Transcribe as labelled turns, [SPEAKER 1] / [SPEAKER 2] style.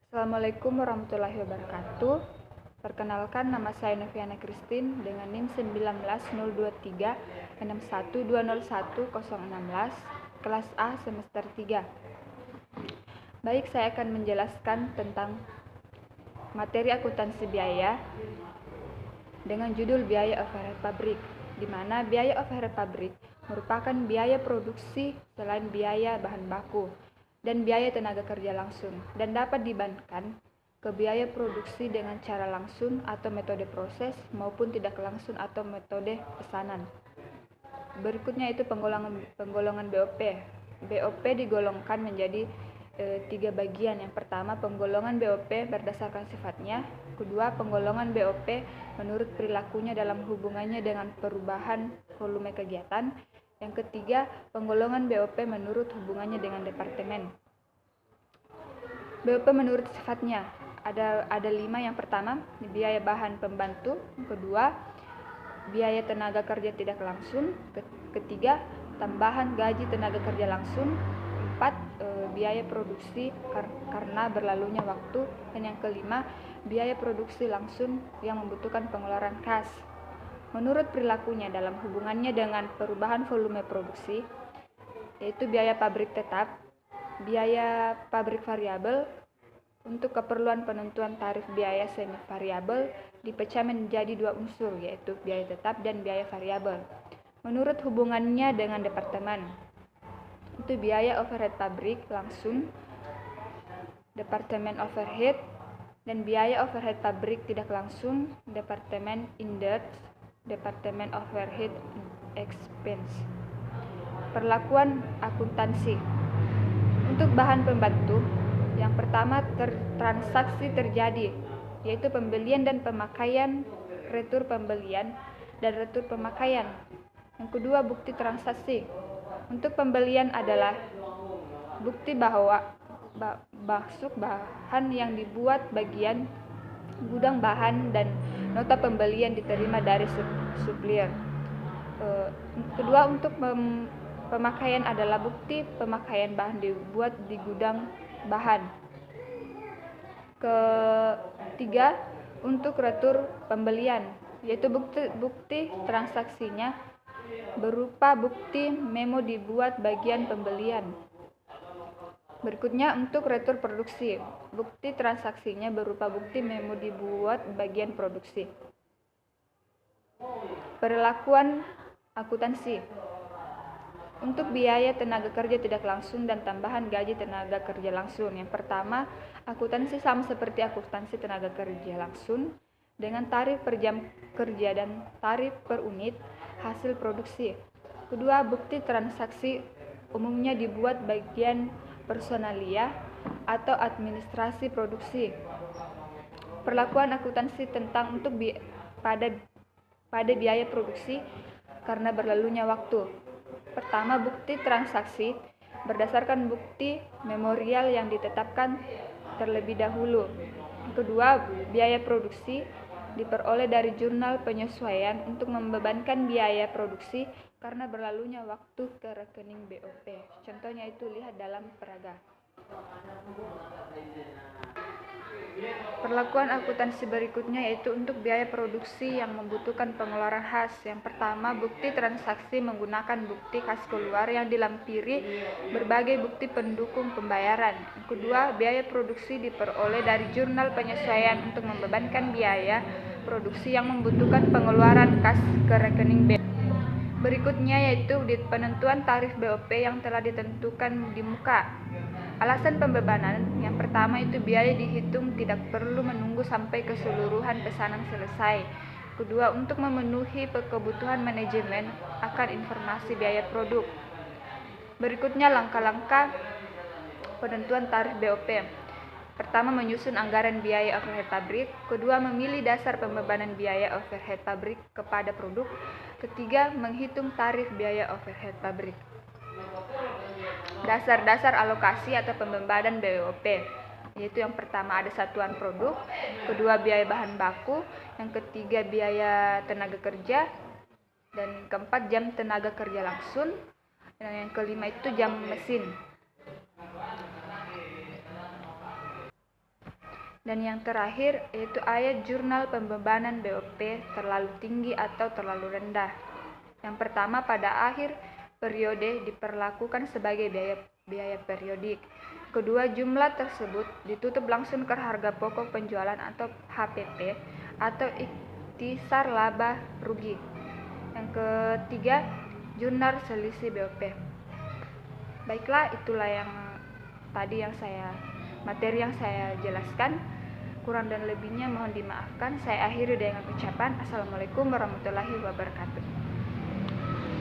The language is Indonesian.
[SPEAKER 1] Assalamualaikum warahmatullahi wabarakatuh. Perkenalkan, nama saya Noviana Christine dengan NIM 1902361201016, kelas A semester 3. Baik, saya akan menjelaskan tentang materi akuntansi biaya dengan judul biaya overhead pabrik, di mana biaya overhead pabrik merupakan biaya produksi selain biaya bahan baku dan biaya tenaga kerja langsung, dan dapat dibandingkan ke biaya produksi dengan cara langsung atau metode proses maupun tidak langsung atau metode pesanan. Berikutnya itu penggolongan BOP. BOP digolongkan menjadi 3 bagian. Yang pertama, penggolongan BOP berdasarkan sifatnya. Kedua, penggolongan BOP menurut perilakunya dalam hubungannya dengan perubahan volume kegiatan. Yang ketiga, penggolongan BOP menurut hubungannya dengan departemen. BOP menurut sifatnya ada 5. Yang pertama, biaya bahan pembantu. Kedua, biaya tenaga kerja tidak langsung. Ketiga, tambahan gaji tenaga kerja langsung. 4, biaya produksi karena berlalunya waktu. Dan yang kelima, biaya produksi langsung yang membutuhkan pengeluaran kas. Menurut perilakunya dalam hubungannya dengan perubahan volume produksi, yaitu biaya pabrik tetap, biaya pabrik variabel. Untuk keperluan penentuan tarif biaya semi variabel dipecah menjadi 2 unsur, yaitu biaya tetap dan biaya variabel. Menurut hubungannya dengan departemen, itu biaya overhead pabrik langsung, departemen overhead, dan biaya overhead pabrik tidak langsung, departemen indirect, departemen overhead expense. Perlakuan akuntansi untuk bahan pembantu. Yang pertama, transaksi terjadi, yaitu pembelian dan pemakaian, retur pembelian dan retur pemakaian. Yang kedua, bukti transaksi. Untuk pembelian adalah bukti bahwa masuk bahan yang dibuat bagian gudang bahan dan nota pembelian diterima dari supplier. Kedua, untuk pemakaian adalah bukti pemakaian bahan dibuat di gudang bahan. Ketiga, untuk retur pembelian, yaitu bukti transaksinya berupa bukti memo dibuat bagian pembelian. Berikutnya, untuk retur produksi, bukti transaksinya berupa bukti memo dibuat bagian produksi. Perlakuan akuntansi untuk biaya tenaga kerja tidak langsung dan tambahan gaji tenaga kerja langsung. Yang pertama, akuntansi sama seperti akuntansi tenaga kerja langsung dengan tarif per jam kerja dan tarif per unit hasil produksi. Kedua, bukti transaksi umumnya dibuat bagian personalia atau administrasi produksi. Perlakuan akuntansi tentang untuk pada biaya produksi karena berlalunya waktu. Pertama, bukti transaksi berdasarkan bukti memorial yang ditetapkan terlebih dahulu. Kedua, biaya produksi diperoleh dari jurnal penyesuaian untuk membebankan biaya produksi karena berlalunya waktu ke rekening BOP. Contohnya itu lihat dalam peraga. Perlakuan akuntansi berikutnya yaitu untuk biaya produksi yang membutuhkan pengeluaran khas. Yang pertama, bukti transaksi menggunakan bukti kas keluar yang dilampiri berbagai bukti pendukung pembayaran. Yang kedua, biaya produksi diperoleh dari jurnal penyesuaian untuk membebankan biaya produksi yang membutuhkan pengeluaran kas ke rekening BOP. Berikutnya yaitu penentuan tarif BOP yang telah ditentukan di muka. Alasan pembebanan yang pertama itu biaya dihitung tidak perlu menunggu sampai keseluruhan pesanan selesai. Kedua, untuk memenuhi kebutuhan manajemen akan informasi biaya produk. Berikutnya langkah-langkah penentuan tarif BOP. Pertama, menyusun anggaran biaya overhead pabrik. Kedua, memilih dasar pembebanan biaya overhead pabrik kepada produk. Ketiga, menghitung tarif biaya overhead pabrik. Dasar-dasar alokasi atau pembebanan BOP, yaitu yang pertama ada satuan produk, kedua biaya bahan baku, yang ketiga biaya tenaga kerja, dan keempat jam tenaga kerja langsung, dan yang kelima itu jam mesin. Dan yang terakhir yaitu ayat jurnal pembebanan BOP terlalu tinggi atau terlalu rendah. Yang pertama, pada akhir periode diperlakukan sebagai biaya periodik. Kedua, jumlah tersebut ditutup langsung ke harga pokok penjualan atau HPP atau ikhtisar laba rugi. Yang ketiga, jurnal selisih BOP. Baiklah, itulah yang tadi materi yang saya jelaskan. Kurang dan lebihnya mohon dimaafkan. Saya akhiri dengan ucapan Assalamualaikum warahmatullahi wabarakatuh.